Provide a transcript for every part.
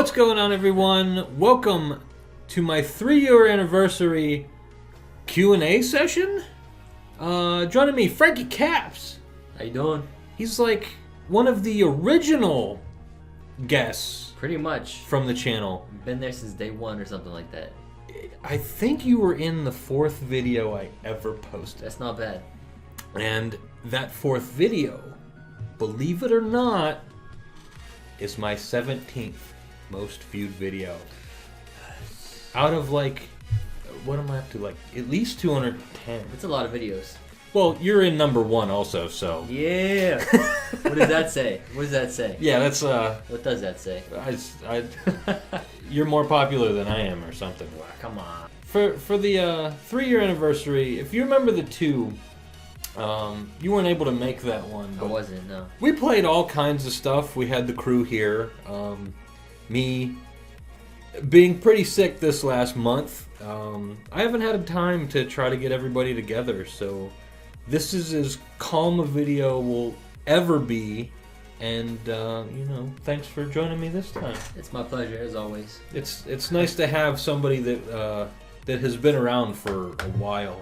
What's going on, everyone? Welcome to my 3-year anniversary Q&A session. Joining me, Frankie Caps. How you doing? He's like one of the original guests Pretty much. from the channel. Been there since day one or something like that. I think you were in the 4th video I ever posted. That's not bad. And that 4th video, believe it or not, is my 17th most viewed video. Out of like, what am I up to? Like at least 210. It's a lot of videos. Well, you're in number 1 also, so. Yeah. What does that say? What does that say? Yeah, that's What does that say? you're more popular than I am or something. Wow, come on. For the 3-year anniversary, if you remember the 2, you weren't able to make that one. I But wasn't, no. we played all kinds of stuff. We had the crew here. Me being pretty sick this last month. I haven't had time to try to get everybody together, so this is as calm a video will ever be. And thanks for joining me this time. It's my pleasure, as always. It's nice to have somebody that has been around for a while.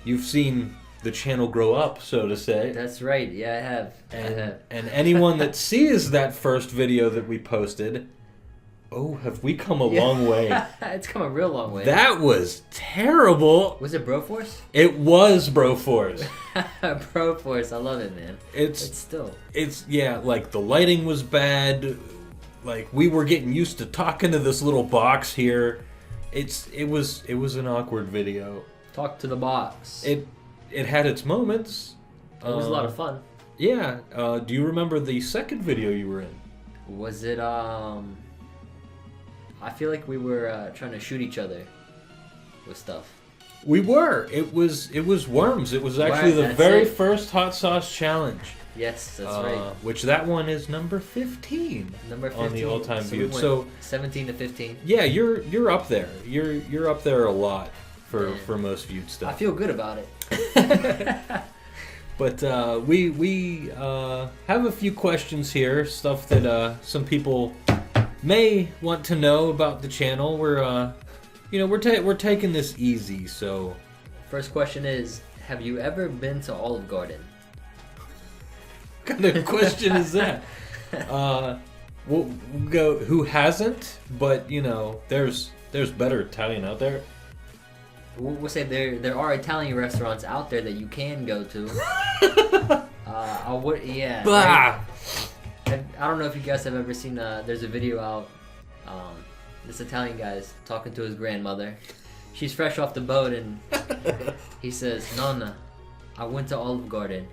You've seen the channel grow up, so to say. That's right. Yeah, I have. And anyone that sees that first video that we posted, oh, have we come a long way. It's come a real long way. That was terrible. Was it Broforce? It was Broforce. Broforce, I love it, man. It's like the lighting was bad. Like we were getting used to talking to this little box here. It was an awkward video. Talk to the box. It had its moments. It was a lot of fun. Yeah. Do you remember the second video you were in? Was it, I feel like we were trying to shoot each other with stuff. We were. It was Worms. It was actually the very first Hot Sauce Challenge. Yes, that's right. Which that one is number 15. Number 15 on the all-time so viewed. We So 17 to 15. Yeah, you're up there. You're up there a lot for most viewed stuff. I feel good about it. But we have a few questions here, stuff that some people may want to know about the channel. We're taking this easy, so. First question is, have you ever been to Olive Garden? What kind of question is that? We'll go. Who hasn't? But there's better Italian out there. We'll say there are Italian restaurants out there that you can go to. Yeah. Bah! I don't know if you guys have ever seen. There's a video out. This Italian guy's talking to his grandmother. She's fresh off the boat, and he says, "Nonna, I went to Olive Garden,"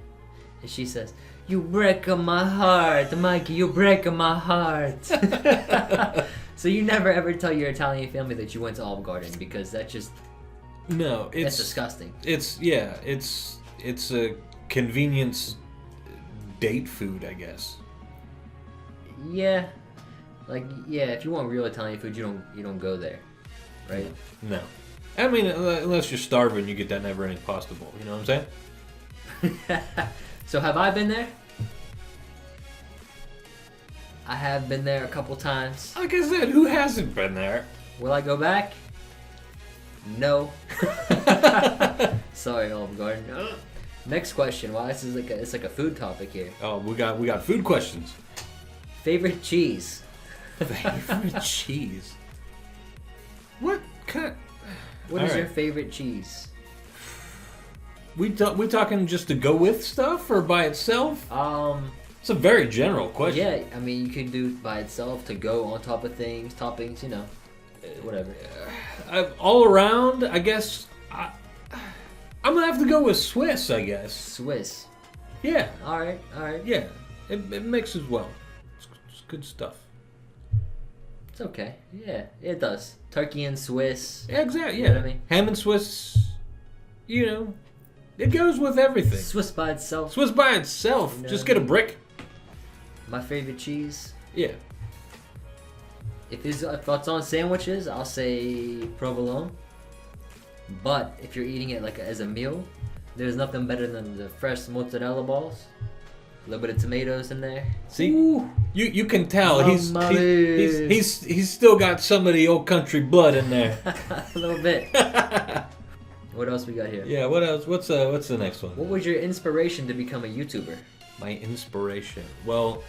and she says, "You break my heart, Mikey. You break my heart." So you never ever tell your Italian family that you went to Olive Garden, because that's disgusting. It's a convenience date food, I guess. Yeah, if you want real Italian food, you don't go there, right? No, I mean unless you're starving, you get that never-ending pasta bowl. You know what I'm saying? So have I been there? I have been there a couple times. Like I said, who hasn't been there? Will I go back? No. Sorry, Olive Garden. Next question. Wow, this is it's like a food topic here. Oh, we got food questions. Favorite cheese? Favorite cheese? What kind? What is your favorite cheese? We talking just to go with stuff or by itself? It's a very general question. Yeah, I mean you could do it by itself, to go on top of things, toppings, whatever. All around, I guess. I'm gonna have to go with Swiss, I guess. Swiss. Yeah. All right. Yeah, it mixes well. It's good stuff. It's okay. Yeah, it does. Turkey and Swiss. Yeah, exactly. Yeah. You know what I mean? Ham and Swiss. It goes with everything. Swiss by itself. Swiss by itself. Just get a brick. My favorite cheese. Yeah. If it's on sandwiches, I'll say provolone. But if you're eating it as a meal, there's nothing better than the fresh mozzarella balls. A little bit of tomatoes in there. See, Ooh. you can tell Mamma mia. he's still got some of the old country blood in there. A little bit. What else we got here? Yeah. What else? What's the next one? What was your inspiration to become a YouTuber? My inspiration. Well,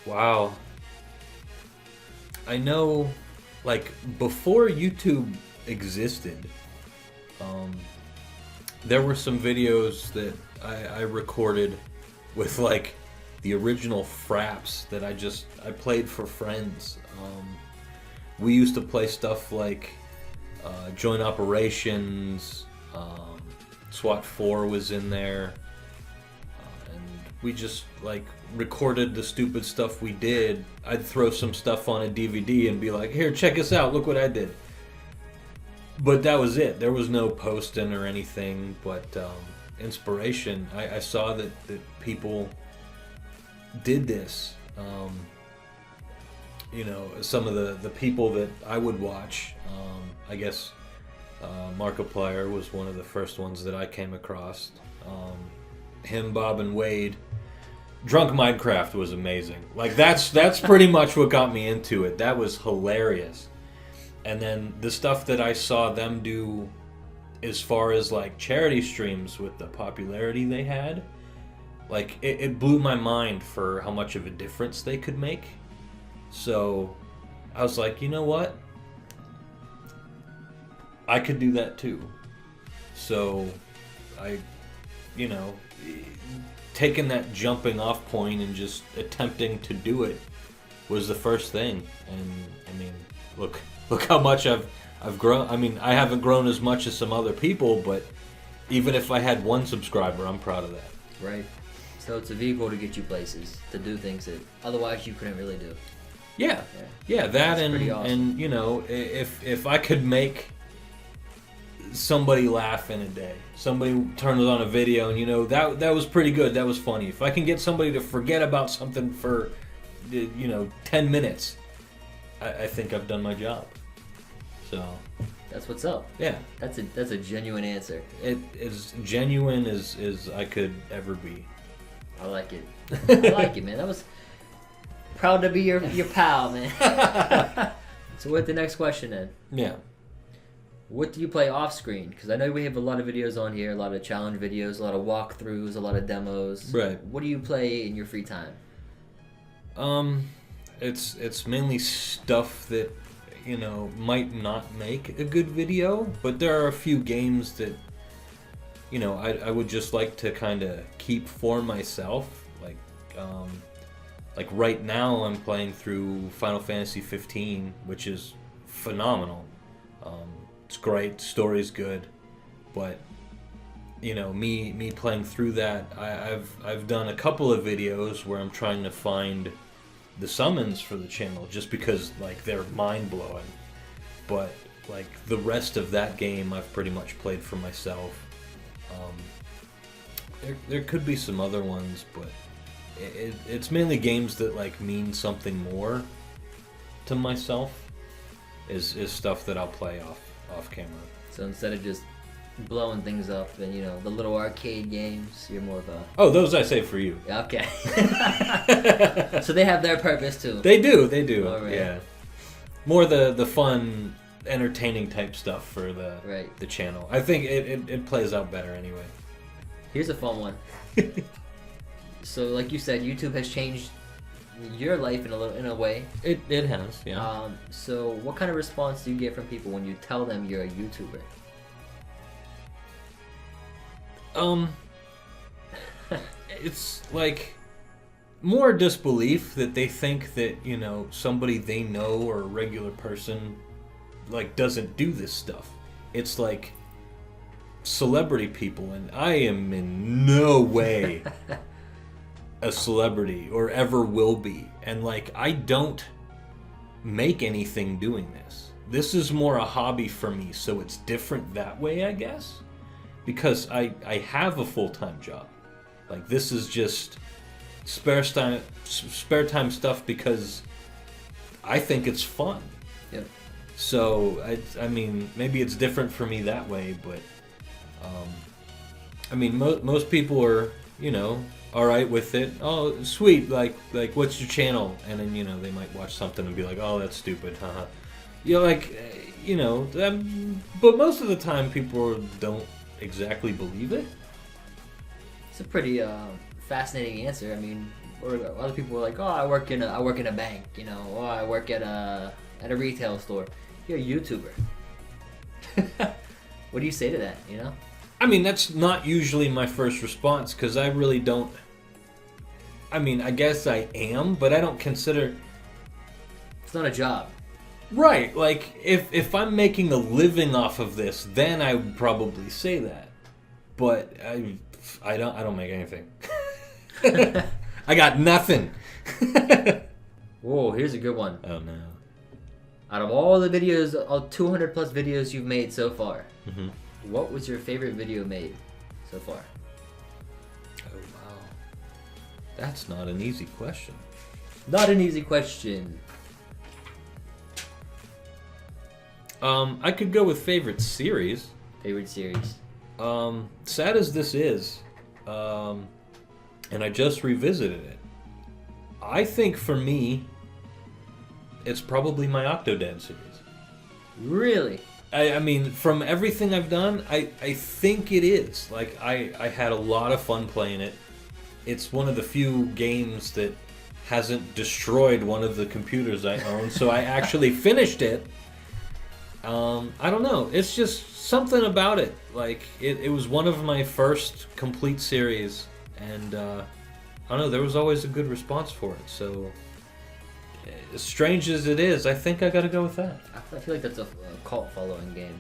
wow. I know, like, before YouTube existed, there were some videos that I recorded with, like, the original fraps that I played for friends. We used to play stuff like Joint Operations, SWAT 4 was in there, and we just, like, recorded the stupid stuff we did. I'd throw some stuff on a DVD and be like, here, check us out, look what I did. But that was it. There was no posting or anything, but inspiration. I saw that people did this. You know, some of the people that I would watch, I guess Markiplier was one of the first ones that I came across. Him, Bob, and Wade. Drunk Minecraft was amazing. Like, that's pretty much what got me into it. That was hilarious. And then the stuff that I saw them do as far as, like, charity streams with the popularity they had, like, it blew my mind for how much of a difference they could make. So I was like, you know what? I could do that too. So I, you know, taking that jumping off point and just attempting to do it was the first thing. And I mean, look how much I've grown. I mean, I haven't grown as much as some other people, but even if I had 1 subscriber, I'm proud of that. Right. So it's a vehicle to get you places, to do things that otherwise you couldn't really do. Yeah, that That's and pretty awesome. and you know, if I could make somebody laugh in a day, somebody turns on a video and, you know, that was pretty good, that was funny. If I can get somebody to forget about something for, you know, 10 minutes, I think I've done my job. So That's what's up. yeah, That's a genuine answer. it is genuine as I could ever be. I like it. I like it, man. That was proud to be your pal, man. So what's the next question then? Yeah. What do you play off screen? Because I know we have a lot of videos on here, a lot of challenge videos, a lot of walkthroughs, a lot of demos. Right. What do you play in your free time? It's mainly stuff that, you know, might not make a good video, but there are a few games that, you know, I would just like to kind of keep for myself. Like right now I'm playing through Final Fantasy 15, which is phenomenal. It's great, story's good, but, you know, me playing through that, I've done a couple of videos where I'm trying to find the summons for the channel just because, like, they're mind-blowing. But, like, the rest of that game I've pretty much played for myself. There could be some other ones, but it's mainly games that, like, mean something more to myself is stuff that I'll play off camera. So instead of just blowing things up and, you know, the little arcade games, you're more of a... Oh, those I save for you. Okay. So they have their purpose too. They do. All right. Yeah. More the fun, entertaining type stuff for the channel. I think it plays out better anyway. Here's a fun one. So, like you said, YouTube has changed your life in a way. It has, yeah. So what kind of response do you get from people when you tell them you're a YouTuber? It's like more disbelief that they think that, you know, somebody they know or a regular person, like, doesn't do this stuff. It's like celebrity people, and I am in no way a celebrity or ever will be. And, like, I don't make anything doing this. This is more a hobby for me, so it's different that way, I guess. Because I have a full-time job. Like, this is just spare time stuff because I think it's fun. Yep. So, I mean, maybe it's different for me that way, but I mean, most people are you know, all right with it. Oh, sweet. Like what's your channel? And then they might watch something and be like, oh, that's stupid, haha. But most of the time people don't exactly believe it. It's a pretty fascinating answer. I mean, or other people are like, oh, I work in a bank, or I work at a retail store. You're a YouTuber. What do you say to that? I mean, that's not usually my first response because I really don't. I mean, I guess I am, but I don't consider. It's not a job. Right, like if I'm making a living off of this, then I would probably say that. But I don't make anything. I got nothing. Whoa, here's a good one. Oh no. Out of all the videos, all 200 plus videos you've made so far, Mm-hmm. what was your favorite video made so far? Oh wow. That's not an easy question. Not an easy question. I could go with favorite series. Favorite series? Sad as this is, and I just revisited it. I think for me, it's probably my Octodad series. Really? I mean, from everything I've done, I think it is. Like, I had a lot of fun playing it. It's one of the few games that hasn't destroyed one of the computers I own, so I actually finished it. I don't know. It's just something about it. Like, it was one of my first complete series, and I don't know, there was always a good response for it. So, as strange as it is, I think I gotta go with that. I feel like that's a cult following game.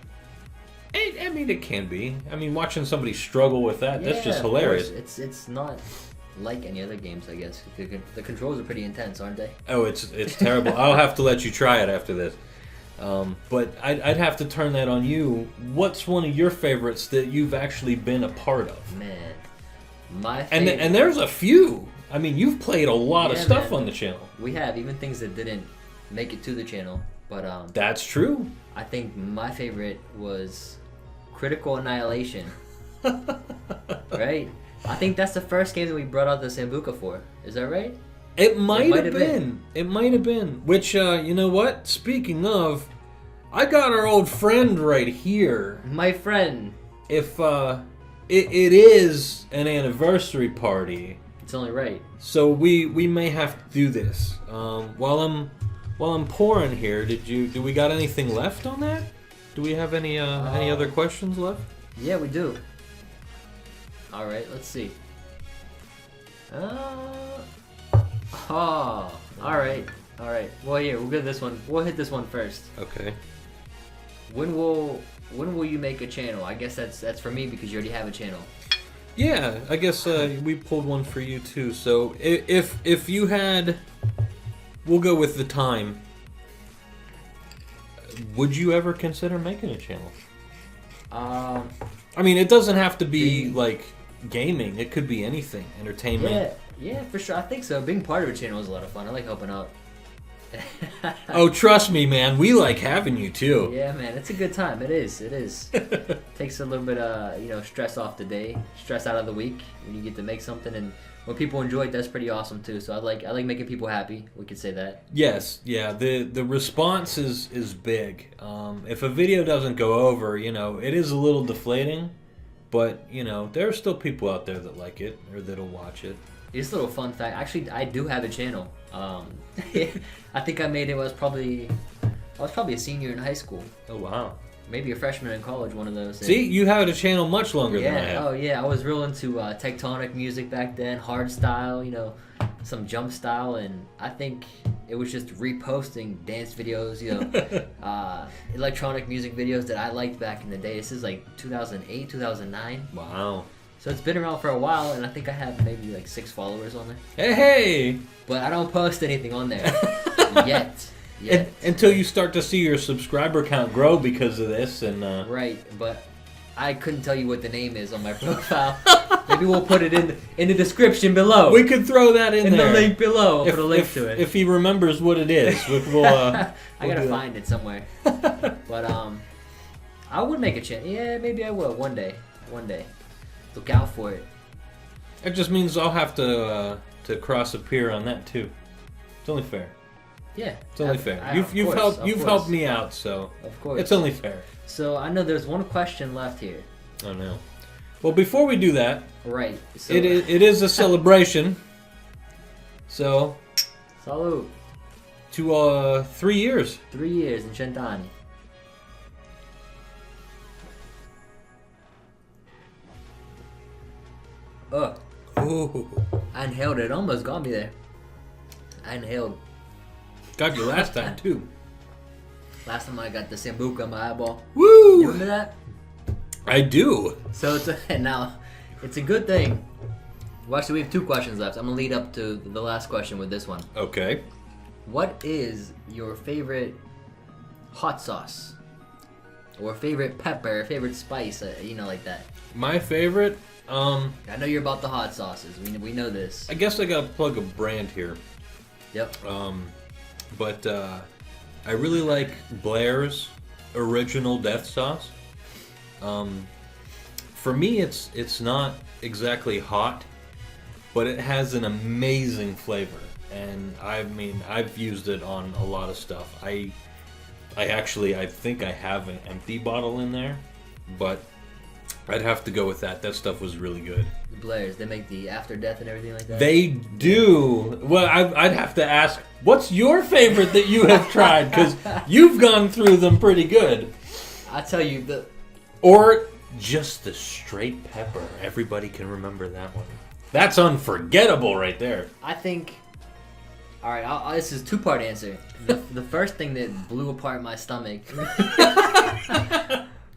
I mean, it can be. I mean, watching somebody struggle with that, that's just of hilarious. course. It's not like any other games, I guess. The controls are pretty intense, aren't they? Oh, it's terrible. I'll have to let you try it after this. But I'd have to turn that on you. What's one of your favorites that you've actually been a part of? Man, my favorite. And there's a few. I mean, you've played a lot of stuff man. on the channel. We have, even things that didn't make it to the channel. But That's true. I think my favorite was Critical Annihilation. Right? I think that's the first game that we brought out the Sambuca for. Is that right? It might have have been. It might have been. Which, you know what? Speaking of, I got our old friend right here. My friend. If it is an anniversary party, It's only right. so we may have to do this. While I'm pouring here, do we got anything left on that? Do we have any other questions left? Yeah, we do. All right, let's see. All right. Well, here we'll get this one. We'll hit this one first. Okay. When will you make a channel? I guess that's for me because you already have a channel. Yeah, I guess we pulled one for you too. So if you had, we'll go with the time. Would you ever consider making a channel? I mean, it doesn't have to be like gaming. It could be anything, entertainment. Yeah, for sure. I think so. Being part of a channel is a lot of fun. I like helping out. Oh, trust me, man. We like having you too. Yeah, man. It's a good time. It is. Takes a little bit stress off the day, stress out of the week when you get to make something, and when people enjoy it, that's pretty awesome too. So I like making people happy. We could say that. Yes, yeah. The response is big. If a video doesn't go over, it is a little deflating, but there are still people out there that like it or that'll watch it. Just a little fun fact. Actually, I do have a channel. I think I made it. I was probably a senior in high school. Oh wow. Maybe a freshman in college. One of those. See, you had a channel much longer than I have. Oh yeah. I was real into tectonic music back then, hard style. Some jump style, and I think it was just reposting dance videos. Electronic music videos that I liked back in the day. This is like 2008, 2009. Wow. So it's been around for a while, and I think I have maybe like 6 followers on there. Hey! But I don't post anything on there yet. Until you start to see your subscriber count grow because of this, and Right, but I couldn't tell you what the name is on my profile. Maybe we'll put it in the description below. we could throw that in there. The link below. I'll If, put a link if, to it. if he remembers what it is, we'll I gotta do that. find it somewhere. But I would make a channel. Yeah, maybe I will one day. Look out for it. That just means I'll have to cross a pier on that too. It's only fair. Yeah, It's only fair. of You've course, helped me out, so Of course, it's only fair. So I know there's one question left here. Oh no. Well, before we do that, Right. So, it is a celebration. So Salud. to 3 years. 3 years in Cent'anni. Oh, Ooh. I inhaled it. Almost got me there. I inhaled. Got you last time too. Last time I got the Sambuca in my eyeball. You Woo! remember that? I do. So now, it's a good thing. Well, actually, we have 2 questions left. I'm gonna lead up to the last question with this one. Okay. What is your favorite hot sauce? Or favorite pepper, favorite spice, like that? My favorite. I know you're about the hot sauces. We know this. I guess I gotta plug a brand here. Yep. But I really like Blair's original death sauce. For me, it's not exactly hot, but it has an amazing flavor, and I've used it on a lot of stuff. I think I have an empty bottle in there, but I'd have to go with that. That stuff was really good. The Blairs, they make the after death and everything like that. They do. Well, I'd have to ask, what's your favorite that you have tried? Because you've gone through them pretty good. I tell you, Or just the straight pepper. Everybody can remember that one. That's unforgettable right there. I think. All right, this is a 2-part answer. The first thing that blew apart my stomach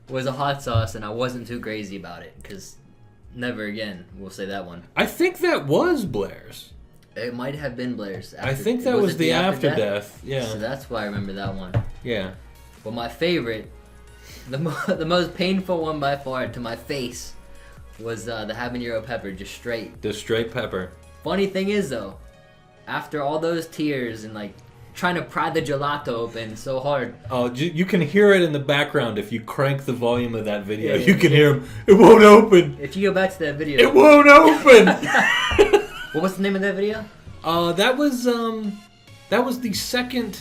was a hot sauce, and I wasn't too crazy about it because never again. We'll say that one. I think that was Blair's. It might have been Blair's. I think that was it the after death. So Yeah. that's why I remember that one. Yeah. But my favorite, the most painful one by far to my face, was the habanero pepper, just straight. The straight pepper. Funny thing is though, after all those tears and like trying to pry the gelato open so hard. Oh, you can hear it in the background if you crank the volume of that video. Yeah, You can hear him. It won't open. If you go back to that video, It won't open. what was the name of that video? That was the second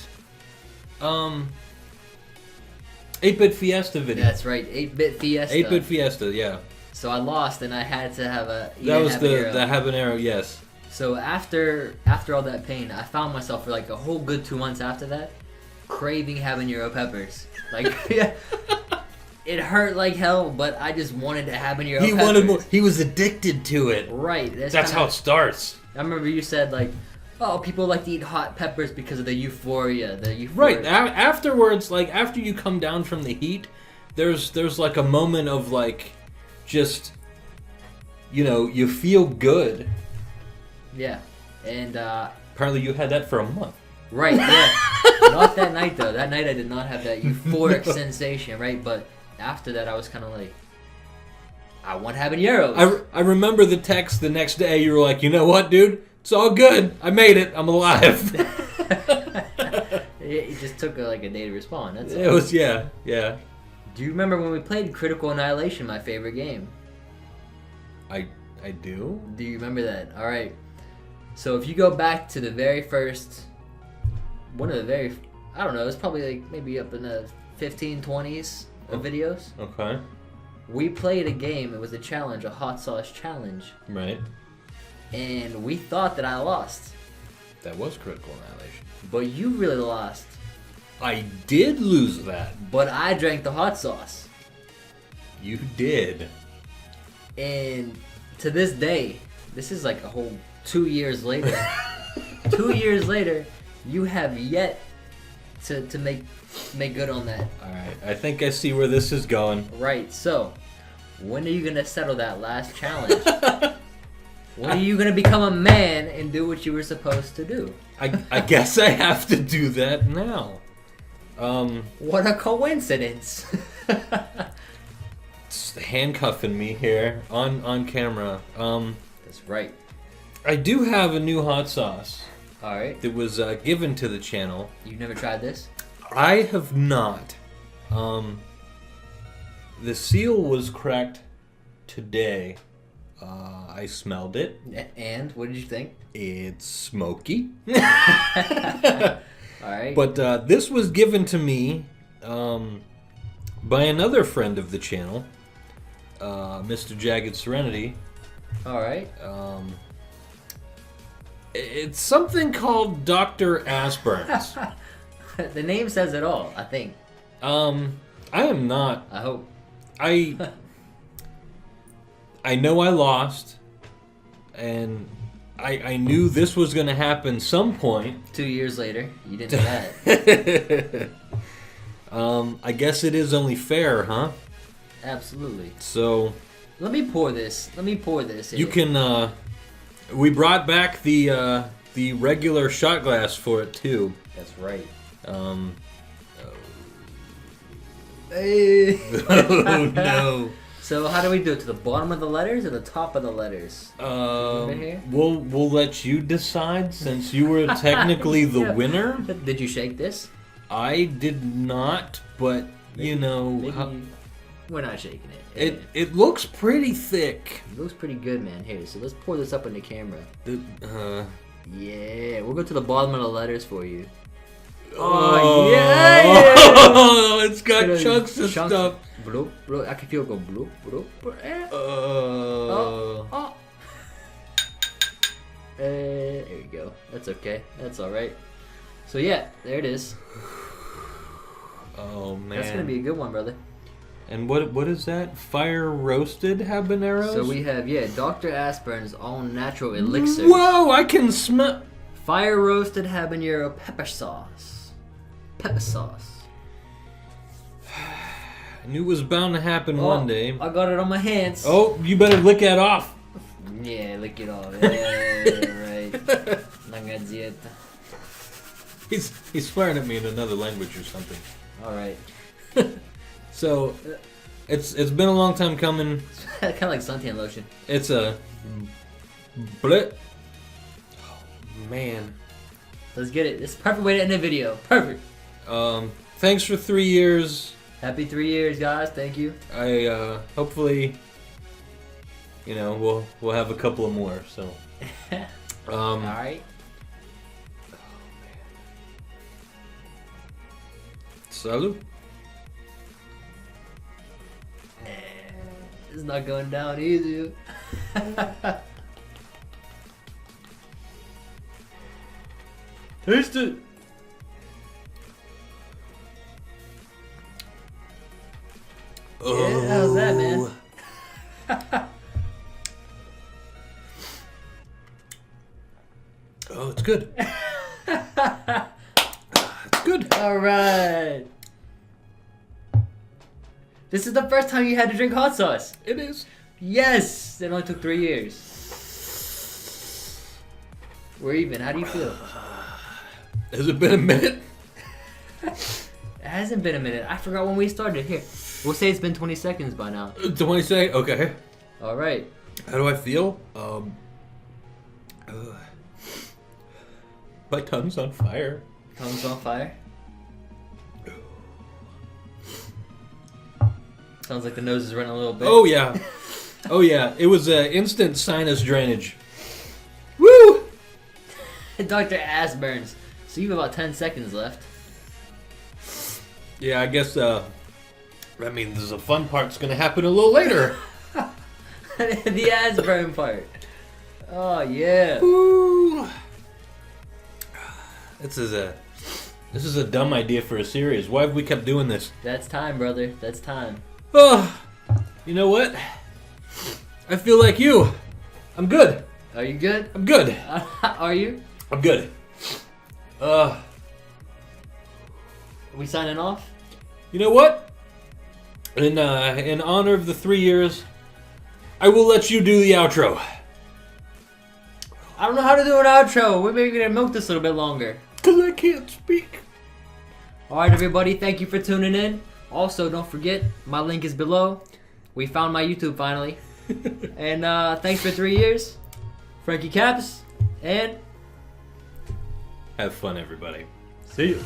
8-Bit Fiesta video. That's right, 8-Bit Fiesta. 8-Bit Fiesta, yeah. So I lost and I had to have That was habanero. the habanero, yes. So after all that pain, I found myself for like a whole good 2 months after that, craving habanero peppers. Like, it hurt like hell, but I just wanted to habanero He peppers. wanted more. He was addicted to it. Right. That's how it starts. I remember you said like, oh, people like to eat hot peppers because of the euphoria. Right. Afterwards, like after you come down from the heat, there's like a moment of like, just, you feel good. Yeah. And Apparently, you had that for a month. right. Yeah. Not that night though. That night I did not have that euphoric sensation. Right. But after that, I was kind of like, I want habaneros. I remember the text the next day. You were like, you know what, dude? It's all good. I made it. I'm alive. It just took like a day to respond. That's all. It was, yeah. Do you remember when we played Critical Annihilation, my favorite game? I do. Do you remember that? All right. So if you go back to the very first, I don't know, it's probably like maybe up in the 15, 20s of videos. Okay. We played a game. It was a challenge, a hot sauce challenge, Right. and we thought that I lost, That was Critical Annihilation. but you really lost. I did lose that. But I drank the hot sauce, You did. and to this day, this is like a whole 2 years later. 2 years later, you have yet to make good on that. All right. I think I see where this is going. Right. So, when are you gonna settle that last challenge? When are you gonna become a man and do what you were supposed to do? I guess I have to do that now. What a coincidence! It's handcuffing me here on camera. That's right. I do have a new hot sauce All right. that was given to the channel. You've never tried this? I have not. The seal was cracked today, I smelled it. And what did you think? It's smoky. All right. But this was given to me by another friend of the channel, Mr. Jagged Serenity. All right. It's something called Dr. Aspern's. The name says it all, I think. I am not. I hope. I know I lost, and I knew this was going to happen some point. 2 years later, you didn't know that. I guess it is only fair, huh? Absolutely. So Let me pour this. you can. We brought back the regular shot glass for it too. That's right. Oh no. So how do we do it? To the bottom of the letters or the top of the letters? Here? We'll let you decide since you were technically the Yeah. winner. Did you shake this? I did not, but you know, Maybe we're not shaking it. it looks pretty thick. It looks pretty good, man. Here, so let's pour this up on the camera. Yeah, we'll go to the bottom of the letters for you. Oh yeah! It's got chunks of stuff. Bloop, bloop. I can feel it go bloop, bloop, bloop. Oh. There you go. That's okay. That's all right. So yeah, there it is. Oh man, That's gonna be a good one, brother. And what is that? Fire roasted habaneros? So we have Dr. Aspern's own natural elixir. Whoa! I can smell. Fire roasted habanero pepper sauce. Pepper sauce. I knew it was bound to happen one day. I got it on my hands. Oh, you better lick that off. Yeah, lick it off. Yeah, right. Nangadieta. He's swearing at me in another language or something. All right. So, it's been a long time coming. Kind of like suntan lotion. It's a blit. Oh, man. Let's get it. It's the perfect way to end the video. Perfect. Thanks for 3 years. Happy 3 years, guys. Thank you. I hopefully, we'll have a couple of more. So, All right. Salud. It's not going down easy. Taste it. Yeah, how's that, man? Oh, it's good. It's good. All right. This is the first time you had to drink hot sauce. It is. Yes. It only took 3 years. We're even. How do you feel? Has it been a minute? It hasn't been a minute. I forgot when we started. Here. We'll say it's been 20 seconds by now. 20 seconds. Okay. All right. How do I feel? My tongue's on fire. Tongue's on fire. Sounds like the nose is running a little bit. Oh yeah. Oh yeah. It was instant sinus drainage. Woo! Dr. Aspern's. So you have about 10 seconds left. Yeah, I guess that means the fun part's gonna happen a little later. The Aspern part. Oh yeah. Woo! This is a dumb idea for a series. Why have we kept doing this? That's time, brother. That's time. Oh, you know what? I feel like you. I'm good. Are you good? I'm good. Are you? I'm good. Are we signing off? You know what? In honor of the 3 years, I will let you do the outro. I don't know how to do an outro. We're maybe gonna milk this a little bit longer. Cause I can't speak. Alright everybody, thank you for tuning in. Also, don't forget, my link is below. We found my YouTube finally. And thanks for 3 years. Frankie Caps, and Have fun, everybody. See you.